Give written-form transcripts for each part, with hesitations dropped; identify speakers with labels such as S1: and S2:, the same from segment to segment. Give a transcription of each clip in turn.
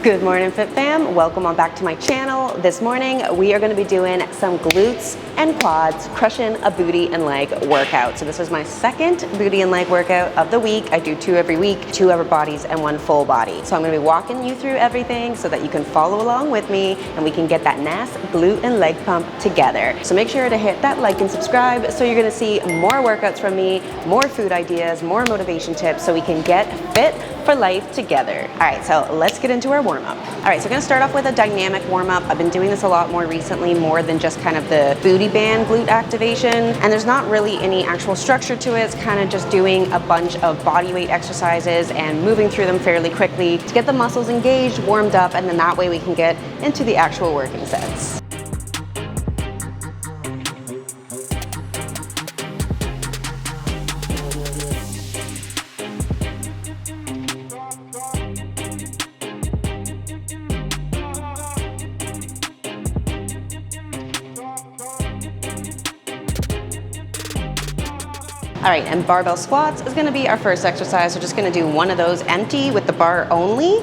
S1: Good morning, Fit Fam. Welcome on back to my channel. This morning, we are going to be doing some glutes and quads, crushing a booty and leg workout. So this is my second booty and leg workout of the week. I do 2 every week, 2 upper bodies and 1 full body. So I'm going to be walking you through everything so that you can follow along with me and we can get that nice glute and leg pump together. So make sure to hit that like and subscribe so you're going to see more workouts from me, more food ideas, more motivation tips so we can get fit for life together. All right, so let's get into our warm-up. All right, so we're gonna start off with a dynamic warm-up. I've been doing this a lot more recently, more than just kind of the booty band glute activation. And there's not really any actual structure to it. It's kind of just doing a bunch of body weight exercises and moving through them fairly quickly to get the muscles engaged, warmed up, and then that way we can get into the actual working sets. All right, and barbell squats is gonna be our first exercise. We're just gonna do one of those empty with the bar only.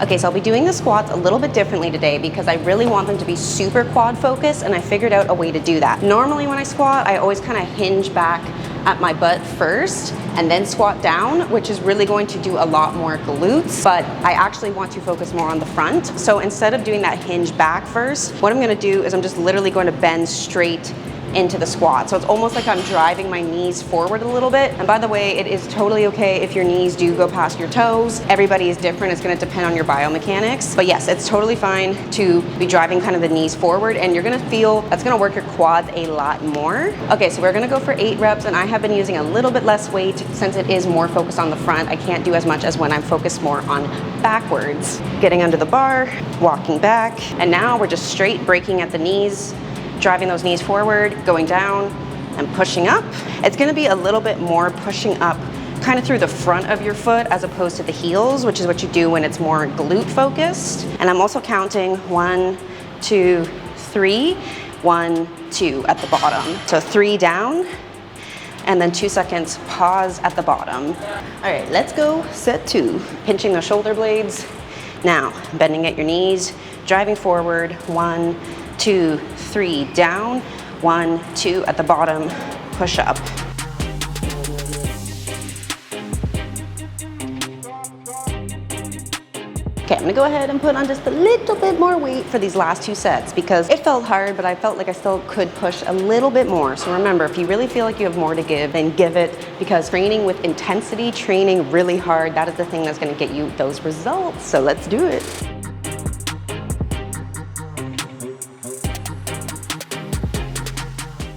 S1: Okay, so I'll be doing the squats a little bit differently today because I really want them to be super quad focused, and I figured out a way to do that. Normally when I squat, I always kind of hinge back at my butt first and then squat down, which is really going to do a lot more glutes, but I actually want to focus more on the front. So instead of doing that hinge back first, what I'm gonna do is I'm just literally going to bend straight into the squat. So it's almost like I'm driving my knees forward a little bit. And by the way, it is totally okay if your knees do go past your toes. Everybody is different. It's gonna depend on your biomechanics. But yes, it's totally fine to be driving kind of the knees forward, and you're gonna feel that's gonna work your quads a lot more. Okay, so we're gonna go for 8 reps, and I have been using a little bit less weight since it is more focused on the front. I can't do as much as when I'm focused more on backwards. Getting under the bar, walking back, and now we're just straight breaking at the knees, driving those knees forward, going down and pushing up. It's gonna be a little bit more pushing up kind of through the front of your foot as opposed to the heels, which is what you do when it's more glute focused. And I'm also counting 1, 2, 3, 1, 2 at the bottom. So 3 down, and then 2 seconds, pause at the bottom. All right, let's go, set 2. Pinching the shoulder blades. Now, bending at your knees, driving forward, 1, 2, 3, down, 1, 2 at the bottom, push up. Okay, I'm gonna go ahead and put on just a little bit more weight for these last 2 sets because it felt hard, but I felt like I still could push a little bit more. So remember, if you really feel like you have more to give, then give it, because training with intensity, training really hard, that is the thing that's gonna get you those results. So let's do it.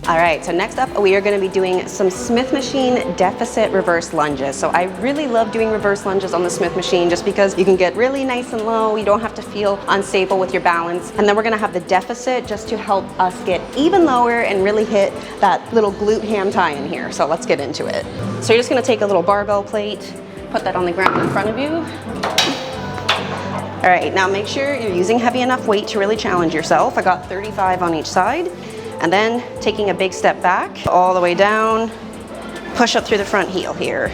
S1: All right, so next up, we are gonna be doing some Smith machine deficit reverse lunges. So I really love doing reverse lunges on the Smith machine just because you can get really nice and low. You don't have to feel unstable with your balance. And then we're gonna have the deficit just to help us get even lower and really hit that little glute ham tie in here. So let's get into it. So you're just gonna take a little barbell plate, put that on the ground in front of you. All right, now make sure you're using heavy enough weight to really challenge yourself. I got 35 on each side. And then taking a big step back, all the way down, push up through the front heel here.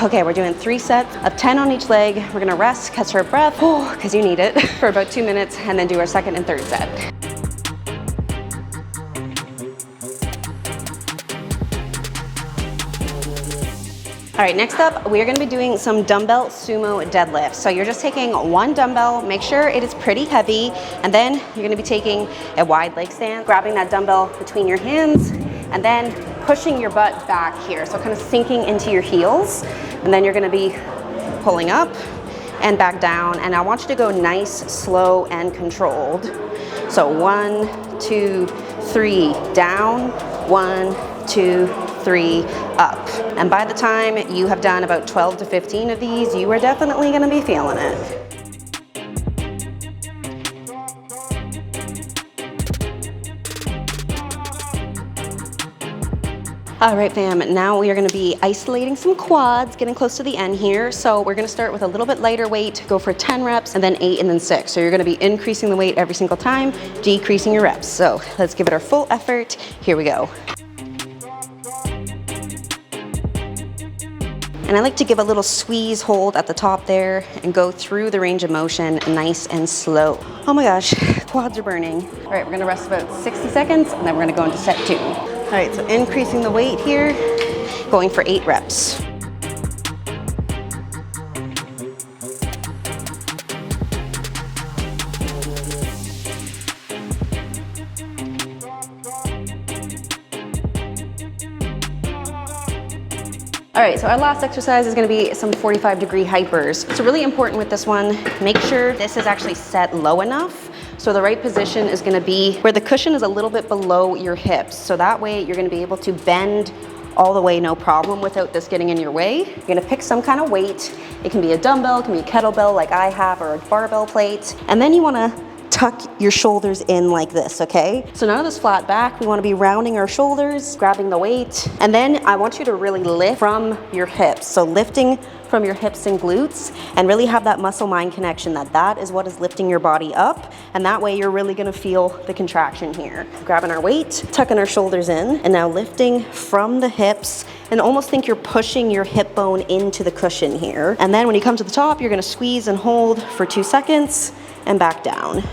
S1: Okay, we're doing 3 sets of 10 on each leg. We're gonna rest, catch our breath, because you need it, for about 2 minutes, and then do our second and third set. All right, next up, we are gonna be doing some dumbbell sumo deadlifts. So you're just taking 1 dumbbell, make sure it is pretty heavy, and then you're gonna be taking a wide leg stand, grabbing that dumbbell between your hands, and then pushing your butt back here. So kind of sinking into your heels, and then you're gonna be pulling up and back down. And I want you to go nice, slow, and controlled. So 1, 2, 3, down, 1, 2, 3, up. And by the time you have done about 12 to 15 of these, you are definitely gonna be feeling it. All right, fam, now we are gonna be isolating some quads, getting close to the end here. So we're gonna start with a little bit lighter weight, go for 10 reps, and then 8, and then 6. So you're gonna be increasing the weight every single time, decreasing your reps. So let's give it our full effort. Here we go. And I like to give a little squeeze hold at the top there and go through the range of motion nice and slow. Oh my gosh, quads are burning. All right, we're gonna rest about 60 seconds, and then we're gonna go into set 2. All right, so increasing the weight here, going for 8 reps. All right, so our last exercise is gonna be some 45-degree hypers. It's really important with this one, make sure this is actually set low enough. So the right position is gonna be where the cushion is a little bit below your hips. So that way you're gonna be able to bend all the way, no problem, without this getting in your way. You're gonna pick some kind of weight. It can be a dumbbell, it can be a kettlebell like I have, or a barbell plate. And then you wanna tuck your shoulders in like this, okay? So none of this flat back. We wanna be rounding our shoulders, grabbing the weight. And then I want you to really lift from your hips. So lifting from your hips and glutes, and really have that muscle-mind connection, that is what is lifting your body up. And that way you're really gonna feel the contraction here. Grabbing our weight, tucking our shoulders in, and now lifting from the hips, and almost think you're pushing your hip bone into the cushion here. And then when you come to the top, you're gonna squeeze and hold for 2 seconds, and back down.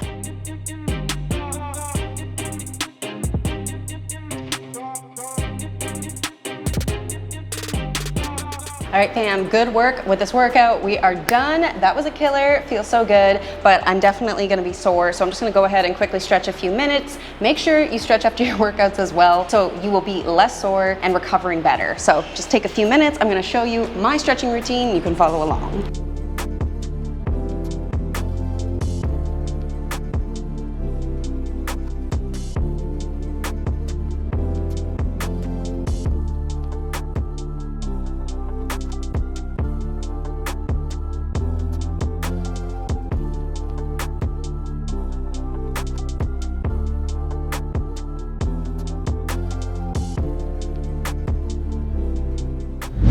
S1: All right, fam, good work with this workout. We are done. That was a killer, feels so good, but I'm definitely gonna be sore. So I'm just gonna go ahead and quickly stretch a few minutes. Make sure you stretch after your workouts as well, so you will be less sore and recovering better. So just take a few minutes. I'm gonna show you my stretching routine. You can follow along.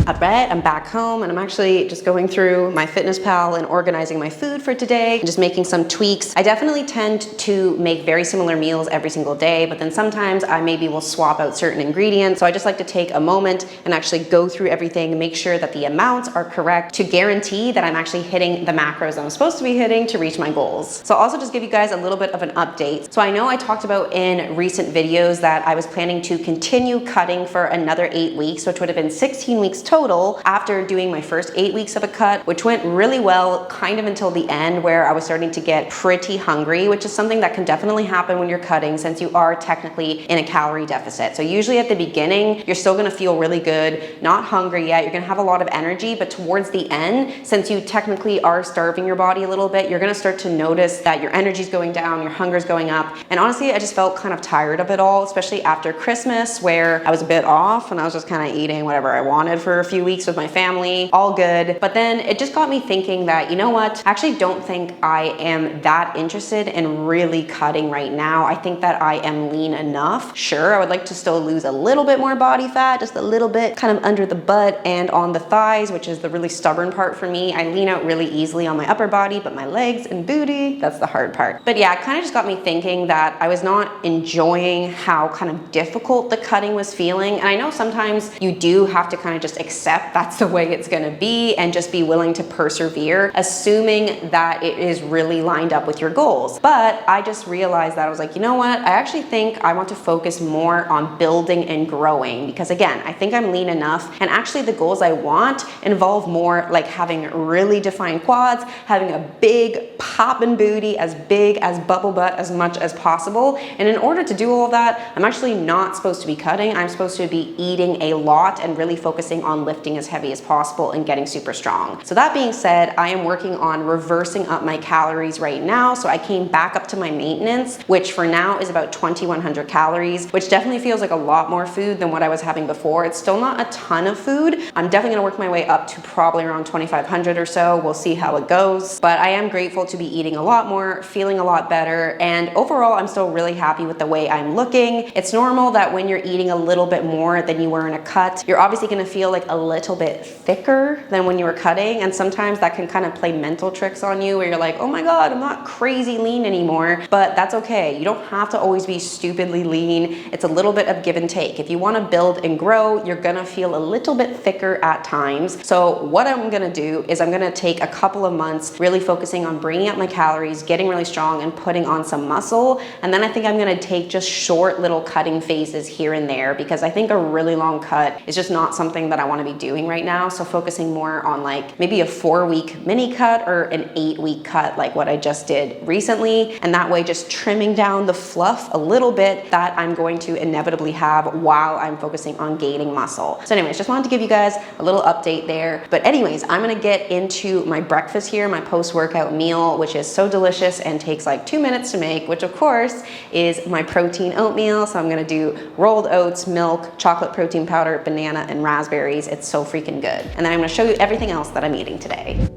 S1: All right, I'm back home, and I'm actually just going through my Fitness Pal and organizing my food for today, and just making some tweaks. I definitely tend to make very similar meals every single day, but then sometimes I maybe will swap out certain ingredients. So I just like to take a moment and actually go through everything, make sure that the amounts are correct to guarantee that I'm actually hitting the macros I'm supposed to be hitting to reach my goals. So I'll also just give you guys a little bit of an update. So I know I talked about in recent videos that I was planning to continue cutting for another 8 weeks, which would have been 16 weeks total after doing my first 8 weeks of a cut, which went really well kind of until the end, where I was starting to get pretty hungry, which is something that can definitely happen when you're cutting, since you are technically in a calorie deficit. So usually at the beginning, you're still gonna feel really good, not hungry yet, you're gonna have a lot of energy, but towards the end, since you technically are starving your body a little bit, you're gonna start to notice that your energy's going down, your hunger's going up. And honestly, I just felt kind of tired of it all, especially after Christmas, where I was a bit off and I was just kind of eating whatever I wanted for a few weeks with my family, all good. But then it just got me thinking that, you know what, I actually don't think I am that interested in really cutting right now. I think that I am lean enough. Sure, I would like to still lose a little bit more body fat, just a little bit kind of under the butt and on the thighs, which is the really stubborn part for me. I lean out really easily on my upper body, but my legs and booty, that's the hard part. But yeah, it kind of just got me thinking that I was not enjoying how kind of difficult the cutting was feeling. And I know sometimes you do have to kind of just accept that's the way it's gonna be and just be willing to persevere, assuming that it is really lined up with your goals. But I just realized that I was like, you know what? I actually think I want to focus more on building and growing, because again, I think I'm lean enough, and actually the goals I want involve more like having really defined quads, having a big poppin' booty, as big as bubble butt as much as possible. And in order to do all of that, I'm actually not supposed to be cutting. I'm supposed to be eating a lot and really focusing on lifting as heavy as possible and getting super strong. So that being said, I am working on reversing up my calories right now. So I came back up to my maintenance, which for now is about 2,100 calories, which definitely feels like a lot more food than what I was having before. It's still not a ton of food. I'm definitely gonna work my way up to probably around 2,500 or so. We'll see how it goes. But I am grateful to be eating a lot more, feeling a lot better, and overall I'm still really happy with the way I'm looking. It's normal that when you're eating a little bit more than you were in a cut, you're obviously gonna feel like a little bit thicker than when you were cutting, and sometimes that can kind of play mental tricks on you where you're like, oh my God, I'm not crazy lean anymore, but that's okay. You don't have to always be stupidly lean. It's a little bit of give and take. If you wanna build and grow, you're gonna feel a little bit thicker at times. So what I'm gonna do is I'm gonna take a couple of months really focusing on bringing up my calories, getting really strong and putting on some muscle. And then I think I'm gonna take just short little cutting phases here and there, because I think a really long cut is just not something that I wanna be doing right now. So focusing more on like maybe a 4-week mini cut or an 8-week cut like what I just did recently. And that way just trimming down the fluff a little bit that I'm going to inevitably have while I'm focusing on gaining muscle. So anyways, just wanted to give you guys a little update there. But anyways, I'm gonna get into my breakfast here, my post-workout meal, which is so delicious and takes like 2 minutes to make, which of course is my protein oatmeal. So I'm gonna do rolled oats, milk, chocolate protein powder, banana, and raspberries. It's so freaking good. And then I'm gonna show you everything else that I'm eating today.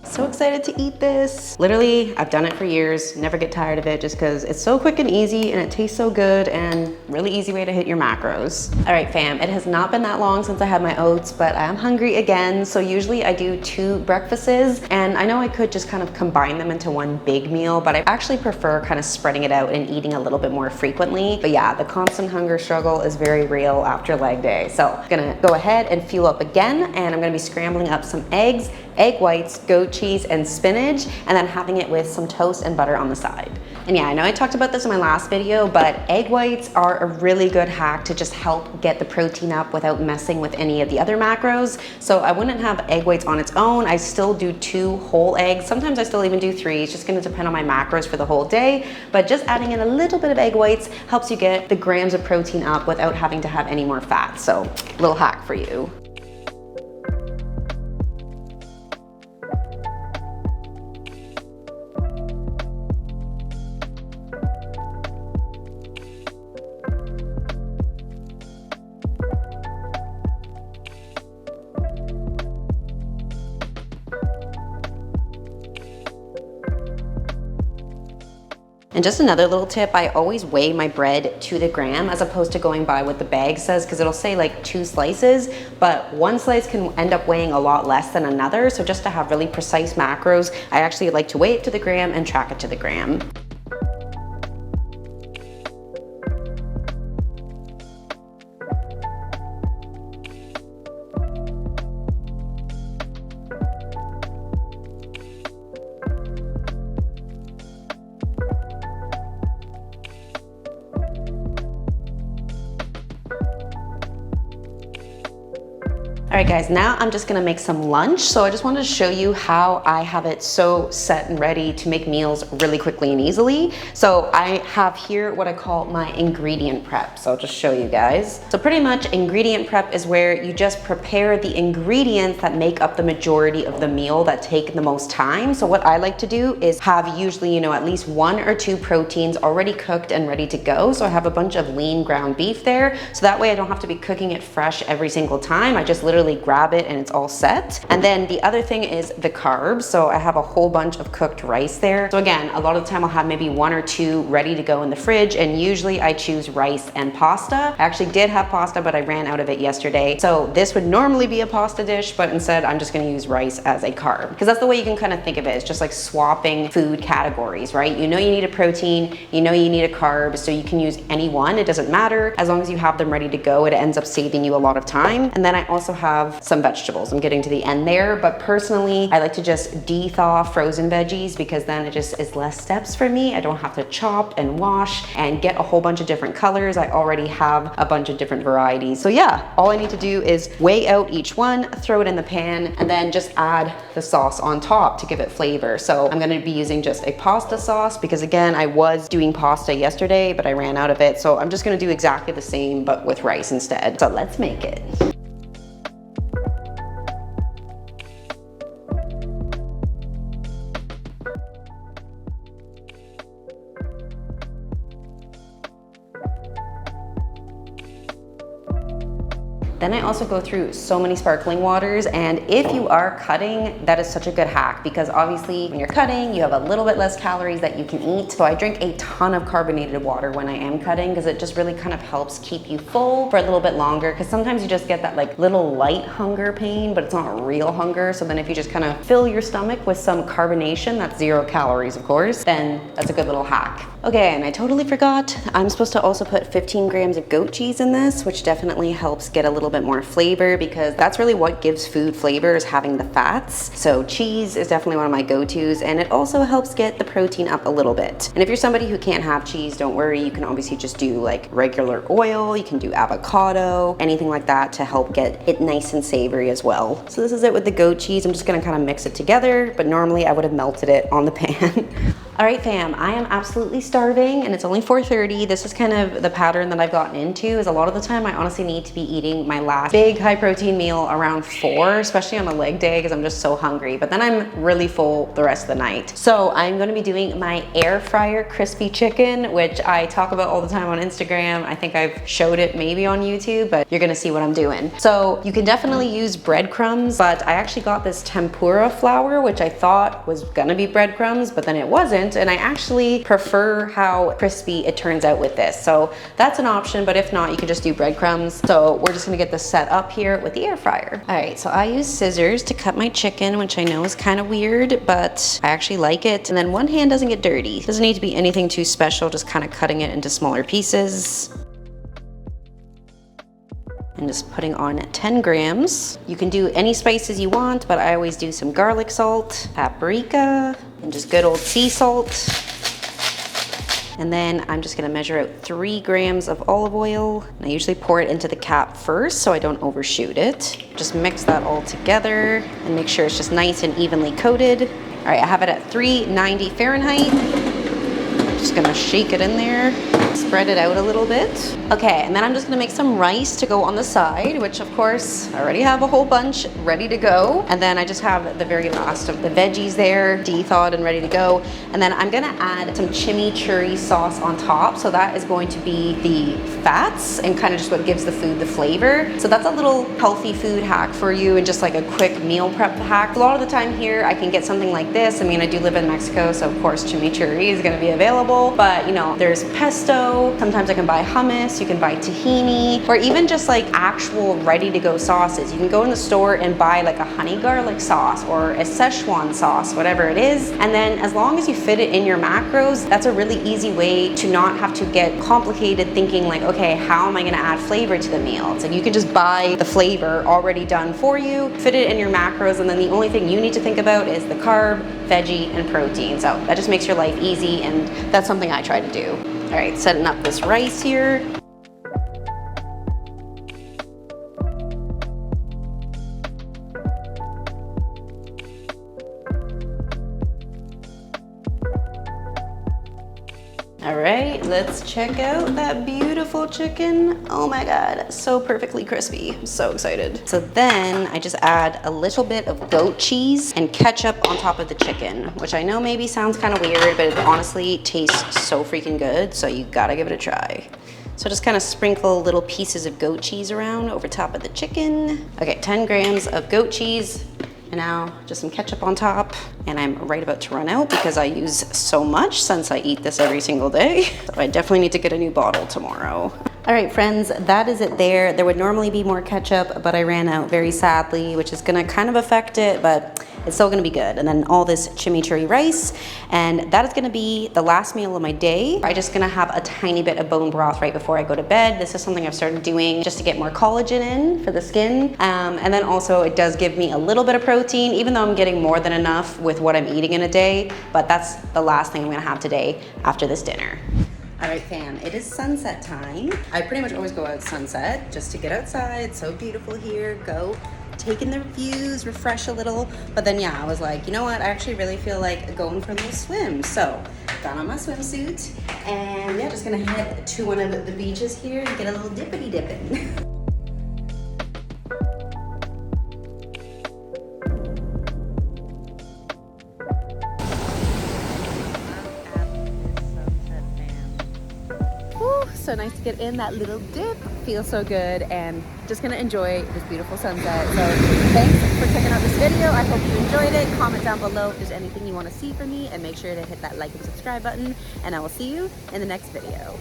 S1: So excited to eat this. Literally, I've done it for years, never get tired of it just because it's so quick and easy and it tastes so good and really easy way to hit your macros. All right, fam, it has not been that long since I had my oats, but I am hungry again. So usually I do 2 breakfasts, and I know I could just kind of combine them into one big meal, but I actually prefer kind of spreading it out and eating a little bit more frequently. But yeah, the constant hunger struggle is very real after leg day. So I'm gonna go ahead and fuel up again, and I'm gonna be scrambling up some eggs, egg whites, goat cheese, and spinach, and then having it with some toast and butter on the side. And yeah, I know I talked about this in my last video, but egg whites are a really good hack to just help get the protein up without messing with any of the other macros. So I wouldn't have egg whites on its own. I still do 2 whole eggs. Sometimes I still even do 3. It's just gonna depend on my macros for the whole day, but just adding in a little bit of egg whites helps you get the grams of protein up without having to have any more fat. So a little hack for you. And just another little tip, I always weigh my bread to the gram as opposed to going by what the bag says, because it'll say like 2 slices, but 1 slice can end up weighing a lot less than another. So just to have really precise macros, I actually like to weigh it to the gram and track it to the gram. All right guys, now I'm just gonna make some lunch. So I just wanted to show you how I have it so set and ready to make meals really quickly and easily. So I have here what I call my ingredient prep. So I'll just show you guys. So pretty much ingredient prep is where you just prepare the ingredients that make up the majority of the meal that take the most time. So what I like to do is have usually, at least 1 or 2 proteins already cooked and ready to go. So I have a bunch of lean ground beef there. So that way I don't have to be cooking it fresh every single time. I just literally grab it and it's all set. And then the other thing is the carbs. So I have a whole bunch of cooked rice there. So again, a lot of the time I'll have maybe 1 or 2 ready to go in the fridge, and usually I choose rice and pasta. I actually did have pasta, but I ran out of it yesterday. So this would normally be a pasta dish, but instead I'm just gonna use rice as a carb, because that's the way you can kind of think of it. It's just like swapping food categories, right? You know you need a protein, you know you need a carb, so you can use any one. It doesn't matter. As long as you have them ready to go, it ends up saving you a lot of time. And then I also have have some vegetables. I'm getting to the end there, but personally, I like to just de-thaw frozen veggies because then it just is less steps for me. I don't have to chop and wash and get a whole bunch of different colors. I already have a bunch of different varieties. So yeah, all I need to do is weigh out each one, throw it in the pan, and then just add the sauce on top to give it flavor. So I'm gonna be using just a pasta sauce because again, I was doing pasta yesterday, but I ran out of it. So I'm just gonna do exactly the same, but with rice instead. So let's make it. Then I also go through so many sparkling waters, and if you are cutting, that is such a good hack because obviously when you're cutting, you have a little bit less calories that you can eat. So I drink a ton of carbonated water when I am cutting because it just really kind of helps keep you full for a little bit longer, because sometimes you just get that like little light hunger pain, but it's not real hunger. So then if you just kind of fill your stomach with some carbonation, that's 0 calories of course, then that's a good little hack. Okay, and I totally forgot, I'm supposed to also put 15 grams of goat cheese in this, which definitely helps get a little bit more flavor because that's really what gives food flavor, is having the fats. So cheese is definitely one of my go-tos, and it also helps get the protein up a little bit. And if you're somebody who can't have cheese, don't worry, you can obviously just do like regular oil, you can do avocado, anything like that to help get it nice and savory as well. So this is it with the goat cheese. I'm just gonna kind of mix it together, but normally I would have melted it on the pan. All right, fam, I am absolutely starving and it's only 4:30. This is kind of the pattern that I've gotten into, is a lot of the time I honestly need to be eating my last big high protein meal around 4, especially on a leg day because I'm just so hungry, but then I'm really full the rest of the night. So I'm gonna be doing my air fryer crispy chicken, which I talk about all the time on Instagram. I think I've showed it maybe on YouTube, but you're gonna see what I'm doing. So you can definitely use breadcrumbs, but I actually got this tempura flour, which I thought was gonna be breadcrumbs, but then it wasn't. And I actually prefer how crispy it turns out with this. So that's an option, but if not, you can just do breadcrumbs. So we're just gonna get this set up here with the air fryer. All right, so I use scissors to cut my chicken, which I know is kind of weird, but I actually like it. And then one hand doesn't get dirty. Doesn't need to be anything too special, just kind of cutting it into smaller pieces. And just putting on 10 grams. You can do any spices you want, but I always do some garlic salt, paprika, and just good old sea salt. And then I'm just gonna measure out 3 grams of olive oil. And I usually pour it into the cap first so I don't overshoot it. Just mix that all together and make sure it's just nice and evenly coated. All right, I have it at 390 Fahrenheit. I'm just gonna shake it in there. Spread it out a little bit. Okay, and then I'm just gonna make some rice to go on the side, which of course, I already have a whole bunch ready to go. And then I just have the very last of the veggies there, de-thawed and ready to go. And then I'm gonna add some chimichurri sauce on top. So that is going to be the fats and kind of just what gives the food the flavor. So that's a little healthy food hack for you and just like a quick meal prep hack. A lot of the time here, I can get something like this. I mean, I do live in Mexico, so of course chimichurri is gonna be available, but you know, there's pesto. Sometimes I can buy hummus, you can buy tahini, or even just like actual ready to go sauces. You can go in the store and buy like a honey garlic sauce or a Szechuan sauce, whatever it is. And then as long as you fit it in your macros, that's a really easy way to not have to get complicated thinking like, okay, how am I gonna add flavor to the meal? It's like you can just buy the flavor already done for you, fit it in your macros, and then the only thing you need to think about is the carb, veggie, and protein. So that just makes your life easy, and that's something I try to do. All right, setting up this rice here. All right, let's check out that beautiful chicken. Oh my God, so perfectly crispy. I'm so excited. So then I just add a little bit of goat cheese and ketchup on top of the chicken, which I know maybe sounds kind of weird, but it honestly tastes so freaking good. So you gotta give it a try. So just kind of sprinkle little pieces of goat cheese around over top of the chicken. Okay, 10 grams of goat cheese. And now just some ketchup on top. And I'm right about to run out because I use so much since I eat this every single day. So I definitely need to get a new bottle tomorrow. All right, friends, that is it there. There would normally be more ketchup, but I ran out very sadly, which is gonna kind of affect it, but it's still gonna be good. And then all this chimichurri rice, and that is gonna be the last meal of my day. I'm just gonna have a tiny bit of bone broth right before I go to bed. This is something I've started doing just to get more collagen in for the skin. And then also it does give me a little bit of protein, even though I'm getting more than enough with what I'm eating in a day, but that's the last thing I'm gonna have today after this dinner. All right, fam, it is sunset time. I pretty much always go out sunset just to get outside. It's so beautiful here. Go take in the views, refresh a little. But then, yeah, I was like, you know what? I actually really feel like going for a little swim. So, got on my swimsuit, and yeah, just gonna head to one of the beaches here and get a little dippity dipping. So nice to get in that little dip. Feels so good, and just gonna enjoy this beautiful sunset. So thanks for checking out this video. I hope you enjoyed it. Comment down below if there's anything you want to see from me, and make sure to hit that like and subscribe button, and I will see you in the next video.